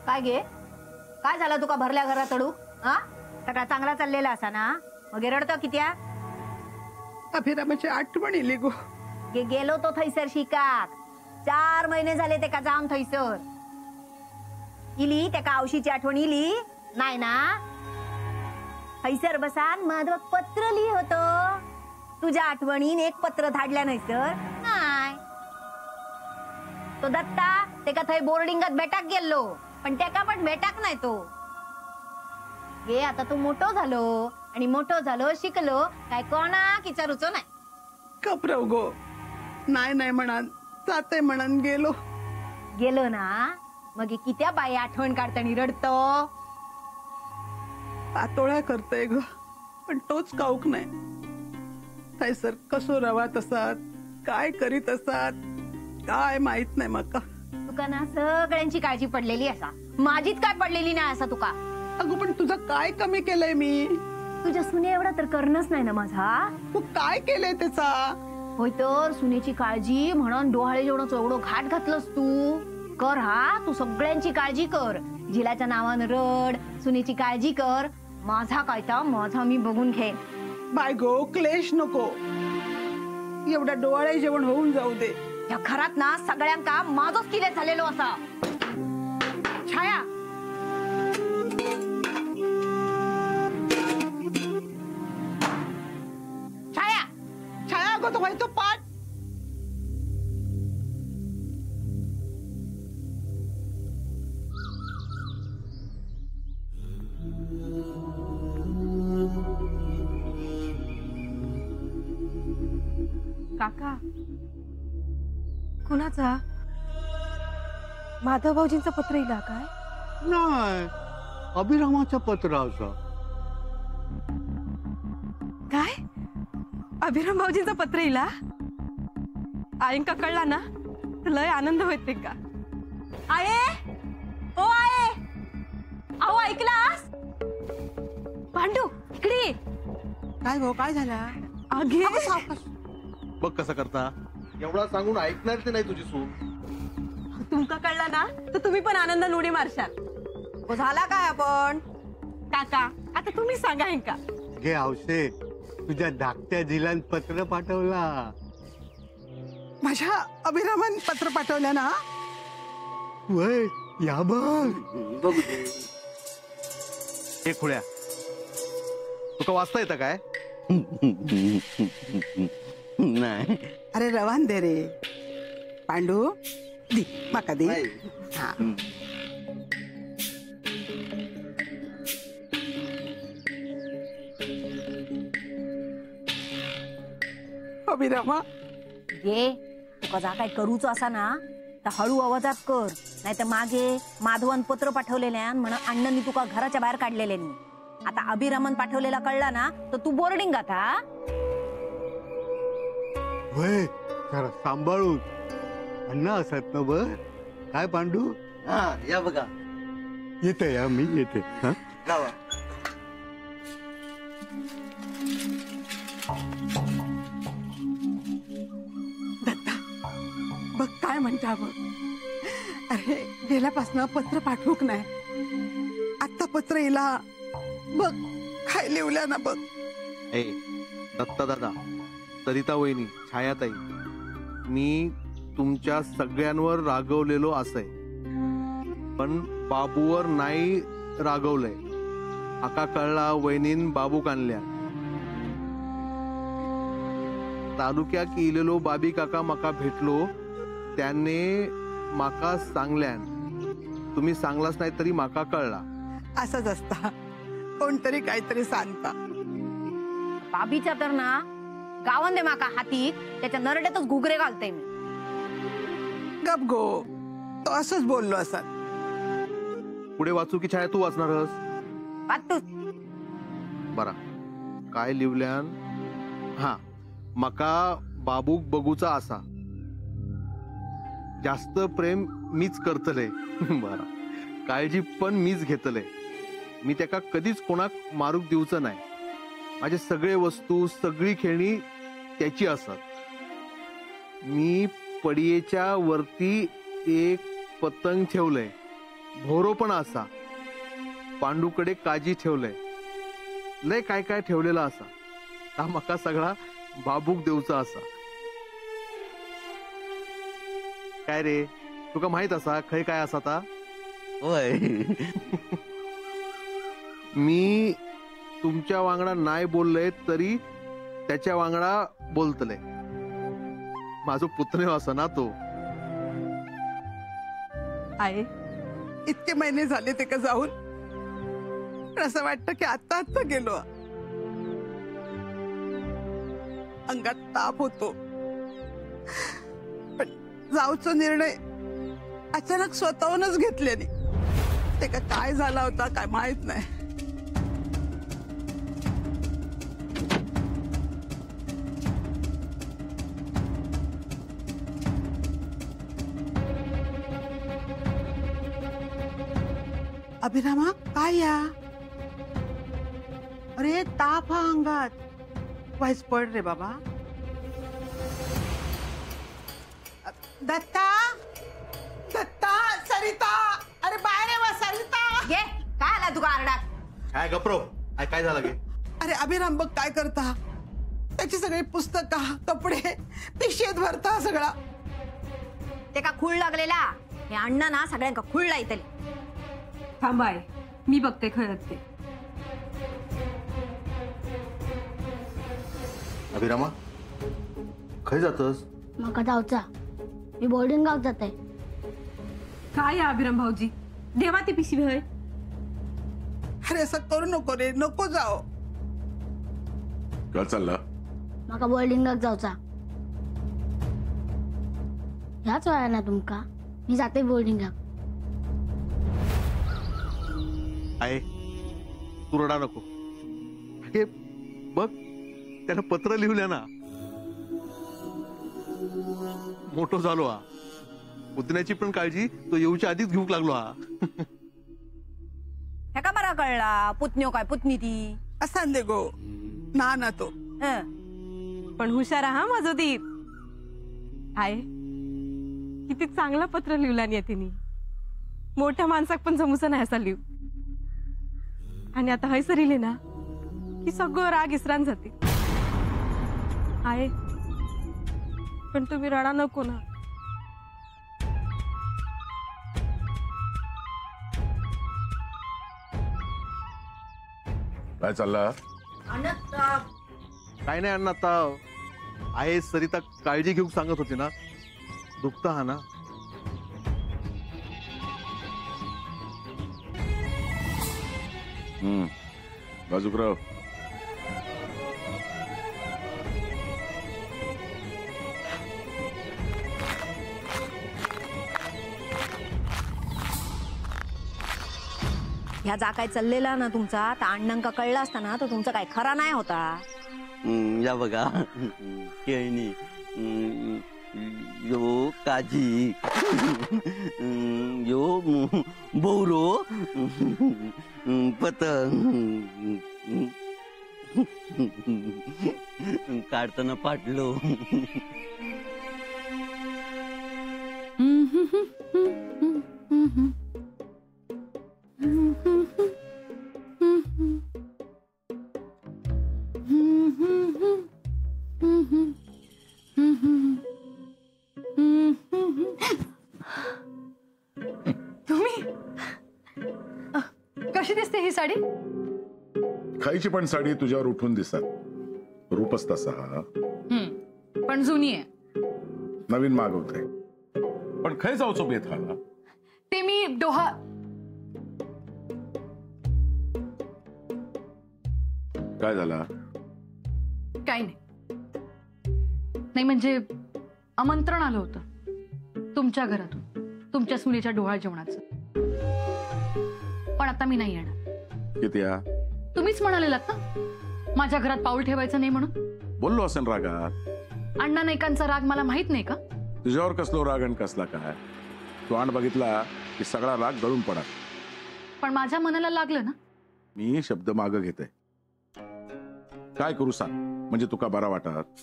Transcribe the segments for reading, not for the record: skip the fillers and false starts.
काय गे काय झालं तुका भरल्या घरात अडू हा सगळा चांगला चाललेला असा ना मग रडतो कित्या अभिरामाची आठवण येली गो गेलो तो थैसर शिकाक 4 महिने झाले ते का जाऊन थैसर इली ते का औशीची आठवण इली नाही ना थैसर बसान माधव पत्र लिहि होतो तुझ्या आठवणीन एक पत्र धाडल्या नाही सर नाही तो दत्ता ते का थंय बोर्डिंगात बेटाक गेलो पण त्याका पण बेटाक नाही तो गे आता तू मोठो झालो आणि मोठो झालो शिकलो काय कोणाक विचारूचो नाही कपरव गो नाही नाही म्हणान जाते म्हणून गेलो गेलो ना मग कित्या बाई आठवण काढतानी रडतो पातोळ्या करतोय ग पण तोच काऊक नाही थैसर कसो रवात असात काय करीत असात काय माहित नाही मका तुका ना सगळ्यांची काळजी पडलेली असा माझीच काय पडलेली नाही असा तुका अगो पण तुझं काय कमी केलंय मी तुझ्या सुने एवढा तर करणच नाही ना माझा तू काय केलंय त्याचा होय तर सुनेची काळजी म्हणून डोहाळे जेवढं एवढं घाट घातलंस तू कर हा तू सगळ्यांची काळजी कर जिलाच्या नावानं रड सुनेची काळजी कर माझा कायता माझा मी बघून घे बाय गो क्लेश नको एवढा डोळे जेवण होऊन जाऊ दे या घरात ना सगळ्यांका माझच किले झालेलो असा छाया छाया छाया गो तो तो पाठ काका कुणाचा माधव भाऊजींचं पत्र इला काय नाही अभिरामाचं पत्र असं काय अभिराम भाऊजींचं पत्र इला आईंका कळला ना तर लय आनंद होते का आये ओ आये अहो ऐकलास पांडू इकडे काय गो काय झाला आगे बघ कसं करता एवढा सांगून ऐकणार ते नाही तुझी सून तुमका कळला ना तर तुम्ही पण आनंदाने उडी मारशाल झाला काय आपण काका आता तुम्ही सांगा का घे हौसे तुझ्या धाकट्या झिलान पत्र पाठवला माझ्या अभिरामान पत्र पाठवलं ना वय या बघ हे खुळ्या तुका वाचता येतं काय नाही अरे रवान दे रे पांडू दी माका दी हा अभिरामा गे तुका जा काय करूच असा ना तर हळू आवाजात कर नाही तर मागे माधवन पत्र पाठवलेल्या म्हणून अण्णांनी तुका घराच्या बाहेर काढलेल्यानी आता अभिरामन पाठवलेला कळला ना तर तू बोर्डिंगात हा वय जरा सांभाळून अण्णा असत ना बर काय पांडू हा या बघा येते या मी येते हा गावा दत्ता बघ काय म्हणता बघ अरे गेल्यापासून पत्र पाठवूक नाही आता पत्र येला बघ काय लिवल्या ना बघ ए दत्ता दादा सरिता वहिनी छायाताई मी तुमच्या सगळ्यांवर रागवलेलो असय पण बाबूवर नाही रागवलंय आका कळला वहिनीन बाबूक आणल्या तालुक्याक इलेलो बाबी काका मका भेटलो त्याने माका सांगल्यान तुम्ही सांगलाच नाही तरी माका कळला असंच असता कोणतरी काहीतरी सांगता बाबीच्या तर ना गावन दे माका हाती त्याच्या नरड्यातच घुगरे घालते मी गप गो तो असंच बोललो असा पुढे वाचू की छाया तू वाचणारस वाचतोच बरा काय लिवल्यान हा मका बाबूक बघूचा असा जास्त प्रेम मीच करतले बरा काळजी पण मीच घेतले मी त्याका कधीच कोणाक मारूक दिवचं नाही माझे सगळे वस्तू सगळी खेळणी त्याची असत मी पडियेच्या वरती एक पतंग ठेवलंय भोरो पण असा पांडूकडे काजी ठेवलंय लय काय काय ठेवलेला असा हा मका सगळा बाबूक देऊचा असा काय रे तुका माहित असा खय काय असा ता होय मी तुमच्या वांगडा नाही बोललंय तरी त्याच्या वांगडा बोलतले माझो पुतणे असा ना तो आहे इतके महिने झाले ते का जाऊन पण असं वाटतं की आता आता गेलो अंगात ताप होतो पण जाऊचा निर्णय अचानक स्वतःहूनच घेतल्याने ते का काय झाला होता काय माहित नाही अभिरामा काय या अरे ताप हा अंगात वाईस पड रे बाबा दत्ता दत्ता सरिता अरे बाहेर आहे वा सरिता घे काय आला तुका आरडा काय गप्रो काय झालं गे अरे अभिराम बघ काय करता त्याची सगळी पुस्तका कपडे पिशेत भरता सगळा ते का खूळ लागलेला हे अण्णा ना सगळ्यांका खूळ लायतले थांबाय मी बघते खरंच ते अभिरामा खय जातस मका जाऊचा मी बोर्डिंग गाव जाते काय आहे अभिराम भाऊजी देवा ती पिशवी होय अरे असं करू नको रे नको जाओ काय चाललं मका बोर्डिंगाक जाऊचा ह्याच वेळा ना तुमका मी जाते बोर्डिंगाक आहे तू रडा नको हे बघ त्यानं पत्र लिहिल्या ना मोठो झालो हा पुतण्याची पण काळजी तो येऊच्या आधीच घेऊक लागलो हा हे का बरा कळला पुतण्यो काय पुतणी ती असा दे गो ना ना तो हं. पण हुशार हा माझं दीप आहे किती चांगलं पत्र लिहिला नाही तिने मोठ्या माणसाक पण जमूच नाही असा लिहू आणि आता हय सरिले ना की सगळं राग इसरान जाते आहे पण तुम्ही रडा नको ना काय चाललं काय नाही अण्णा आता आहे सरिता काळजी घेऊन सांगत होती ना दुखत हा ना बाजूकराव ह्या जा काय चाललेला ना तुमचा तर अण्णांका कळला असता ना तो तुमचा काय खरा नाही होता या बघा खेळणी यो काजी यो बोरो पतंग काढताना पाटलो कशी दिसते ही साडी खायची पण साडी तुझ्यावर उठून दिसत रूपच तसा पण जुनी आहे नवीन मागवते पण खाय जाऊचो बेत हा ते मी डोहा काय झाला काही नाही म्हणजे आमंत्रण आलं होतं तुमच्या घरातून तुमच्या सुनेच्या डोहाळ जेवणाचं पण आता मी नाही येणार किती तुम्हीच म्हणालेलात ना माझ्या घरात पाऊल ठेवायचं नाही म्हणून बोललो असेल रागात अण्णा नाईकांचा राग मला माहित नाही का तुझ्यावर कसलो राग आणि कसला काय तू आण बघितला की सगळा राग गळून पडा पण माझ्या मनाला लागलं ना मी शब्द माग घेते काय करू सांग म्हणजे तुका बरा वाटत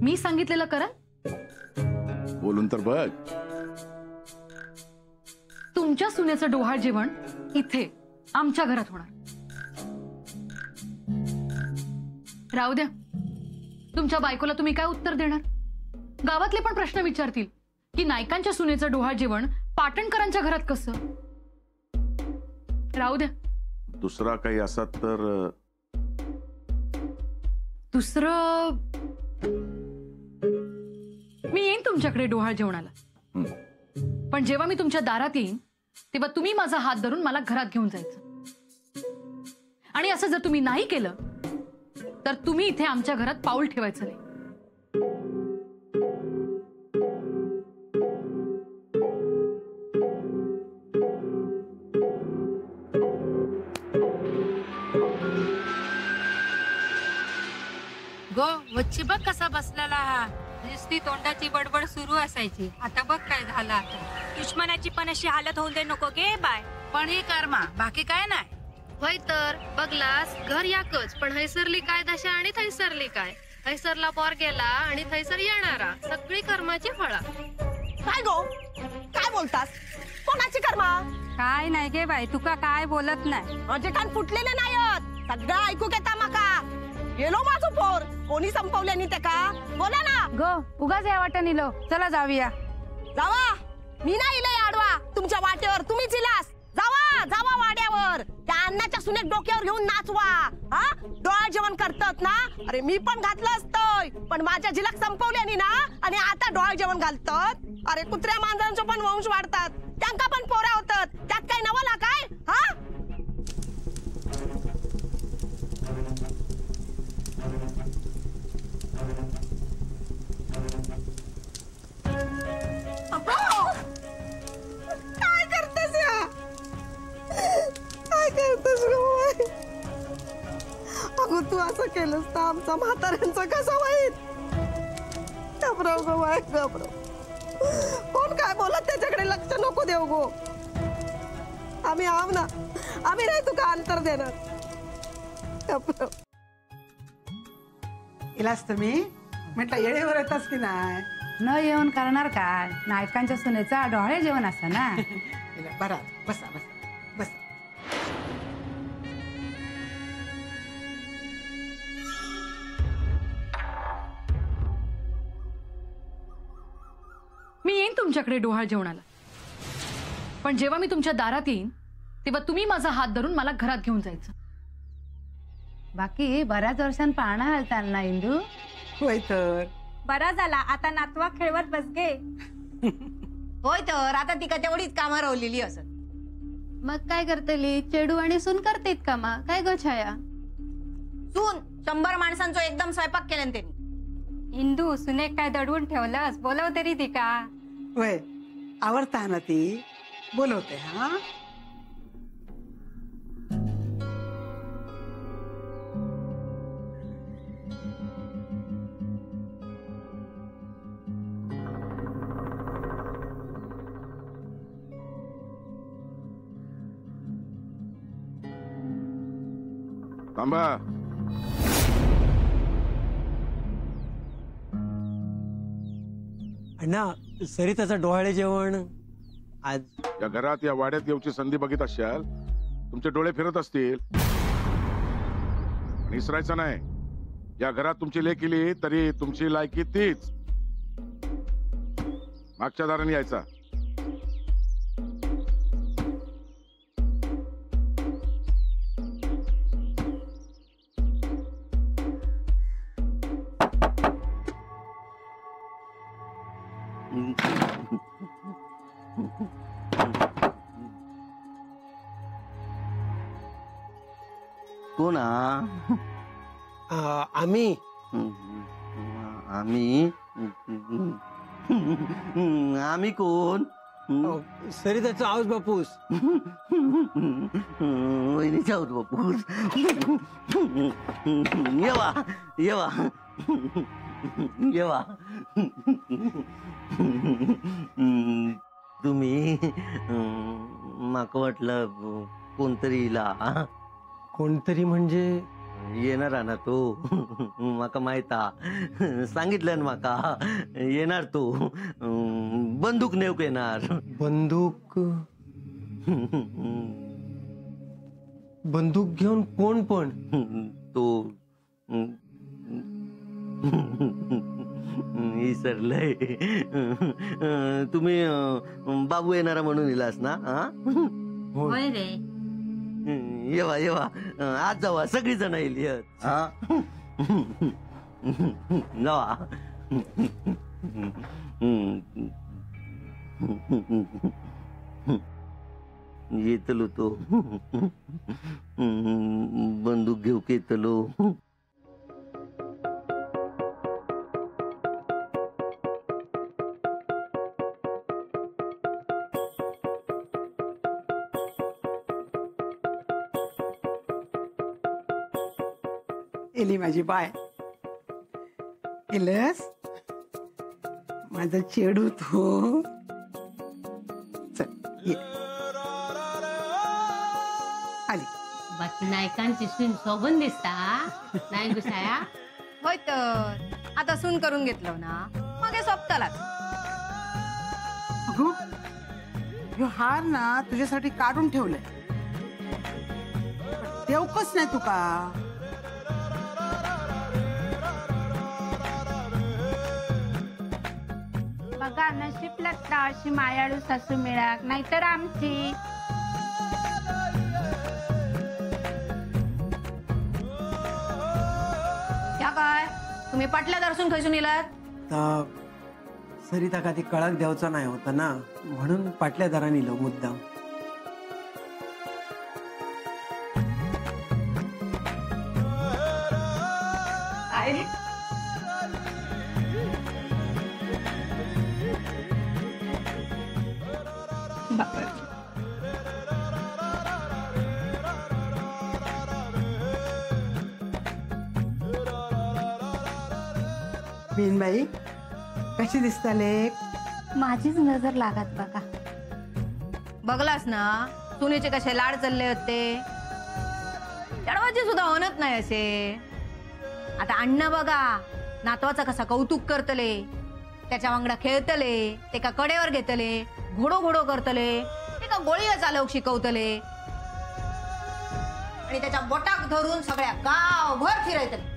मी सांगितलेलं करा बोलून तर बघ तुमच्या सुनेचं डोहाळ जेवण इथे आमच्या घरात होणार. राहू द्या, तुमच्या बायकोला तुम्ही काय उत्तर देणार? गावातले पण प्रश्न विचारतील की नायकांच्या सुनेचं डोहाळ जेवण पाटणकरांच्या घरात कसं. राहू द्या. दुसरा काही असा तर दुसरं, मी येईन तुमच्याकडे डोहाळ जेवणाला. पण जेव्हा मी तुमच्या दारात येईन तेव्हा तुम्ही माझा हात धरून मला घरात घेऊन जायचं. आणि असं जर तुम्ही नाही केलं तर तुम्ही इथे आमच्या घरात पाऊल ठेवायचं नाही. गो वच्ची बघ कसा बसलेला हा. नुसती तोंडाची बडबड सुरू असायची, आता बघ काय झालं. आता दुश्मनाची पण अशी हालत होऊन दे नको गे बाय. पण ही कर्मा, बाकी काय नाही. होय तर बघलास घर याकच, पण हैसरली काय दशा आणि थैसरली काय. हैसरला पोर गेला आणि थैसर येणारा, सगळी कर्माची फळा. काय गो काय बोलतास? कोणाची कर्मा? काय नाही गे बाई, तुका काय बोलत नाही. माझे कान फुटलेले नाहीत, सगळं ऐकू घेता माका. गेलो माझं पोर, कोणी संपवल्यानी ते का? बोला ना. गो उगाच या वाटत निलो, चला जाऊया. जावा, मी नाही इले आडवा तुमच्या वाटेवर, तुम्हीच इलास. जावा जावा वाड्यावर, त्या अन्नाच्या सुनेक डोक्यावर घेऊन नाचवा. हा डोळा जेवण करतात ना. अरे मी पण घातलं असतंय, पण माझ्या झिलक संपवल्यानी ना, आणि आता डोळा जेवण घालतात. अरे कुत्र्या मांजरांचं पण वंश वाढतात, त्यांका पण पोऱ्या होतात, त्यात काही नवला काय? हा काय करतेस या? काय करतेस ग? अगं तू असं केलंस तर आमचा म्हाताऱ्यांचा कसा वाईट. घाबरव गो बाय, घाबरव. कोण काय बोलत त्याच्याकडे लक्ष नको देऊ गो. आम्ही आव ना, आम्ही नाही तुका अंतर देणार. घाबरव. इलास तुम्ही म्हटलं येळेवर येतास की नाही? न येऊन करणार काय? नायकांच्या सुनेचा डोहाळे जेवण असं ना. बरा बसा बसा बस. मी येईन तुमच्याकडे डोहाळ जेवणाला. पण जेव्हा मी तुमच्या दारात येईन तेव्हा तुम्ही माझा हात धरून मला घरात घेऊन जायचं. बाकी बऱ्याच वर्षांनी पाळणा घालताल ना इंदू. होय तर. बरा झाला, आता नातवा खेळवत बस गे. होय तर आता ती का तेवढीच कामं रवलेली असत. मग काय करतली? चेडू आणि सून करतेत कामा काय गो छाया? सून 100 माणसांचं एकदम स्वयंपाक केलं त्यांनी. इंदू सुनेक काय दडवून ठेवलंस? बोलव तरी ती का. होय आवडता ना ती, बोलवते. हा थांबा. अण्णा सरिताचं डोहाळे जेवण आज. या घरात या वाड्यात येऊची संधी बघित असाल, तुमचे डोळे फिरत असतील. पण इसरायचं नाही. या घरात तुमची लेक केली तरी तुमची लायकी तीच. मागच्या दाराने यायचा. कोण आम्ही आम्ही आम्ही कोण? सरिताचा आऊस बापूस. वहिनीचा आऊस बापूस. येवा येवा येवा. तुम्ही माका वाटलं कोणतरी इला. कोणतरी म्हणजे येणार ना तो. माका माहिता, सांगितलं ना माका येणार तो. बंदूक नेऊक येणार. बंदूक बंदूक घेऊन कोण पण तो विसरलंय. तुम्ही बाबू येणारा म्हणून इलास ना? होय रे. येवा येवा, आज जावा, सगळी जण येईल. जावा. येतलो तो बंदूक घेऊ येतलो. एली माझी बाय. इलस माझा चेडू तो. चल ये. आली. बाकी नायकांची सून सोबून दिसता नाही गुसाया? होय तर आता सून करून घेतलं ना मग हे सोपतालाच. अगो ह्यो हार ना तुझ्यासाठी काढून ठेवलंय. ठेवकच नाही तुका. बघा नशीब लागता अशी मायाळू सासू मिळाक, नाहीतर आमची. क्या काय तुम्ही पाटल्या दर्शून खैसून येलात? तर सरिता का ती कळक द्यावचा नाही होता ना, म्हणून पाटल्या दराने इलो मुद्दाम. बीनबाई कशी दिसता लेक? माझीच नजर लागत बघा. बघलास ना सुनेचे कसे लाड चालले होते. चढवायचे सुद्धा होणत नाही असे. आता अण्णा बघा नातवाचा कसा कौतुक करतले, त्याच्या वांगडा खेळतले, ते का कडेवर घेतले, घोडो घोडो करतले, ते का गोळीला चालवक शिकवतले आणि त्याच्या बोटाक धरून सगळ्या गावभर फिरायतले.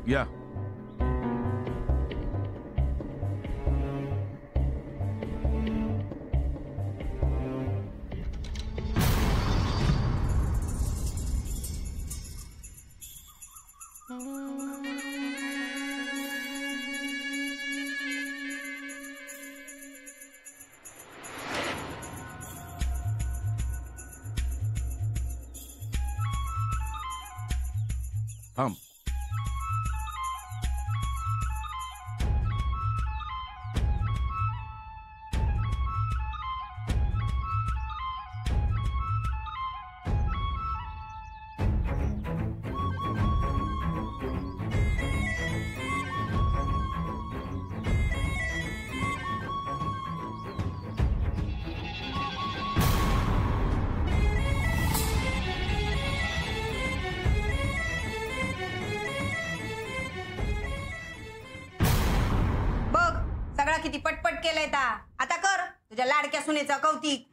या. थांब. सगळा किती पटपट केलंय ता. आता कर तुझ्या लाडक्या सुनेचा कौतिक.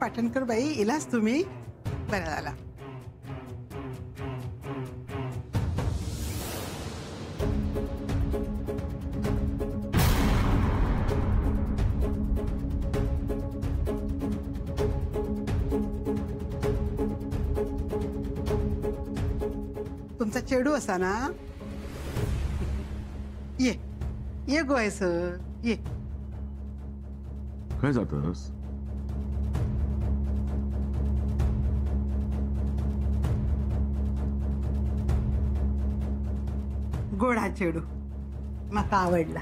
पाटणकर बाई इलास तुम्ही? बरं झाला. तुमचा चेडू असा ना? ये ये गो सर ये. काय जातस? गोड हा चेडू म्हाका आवडला.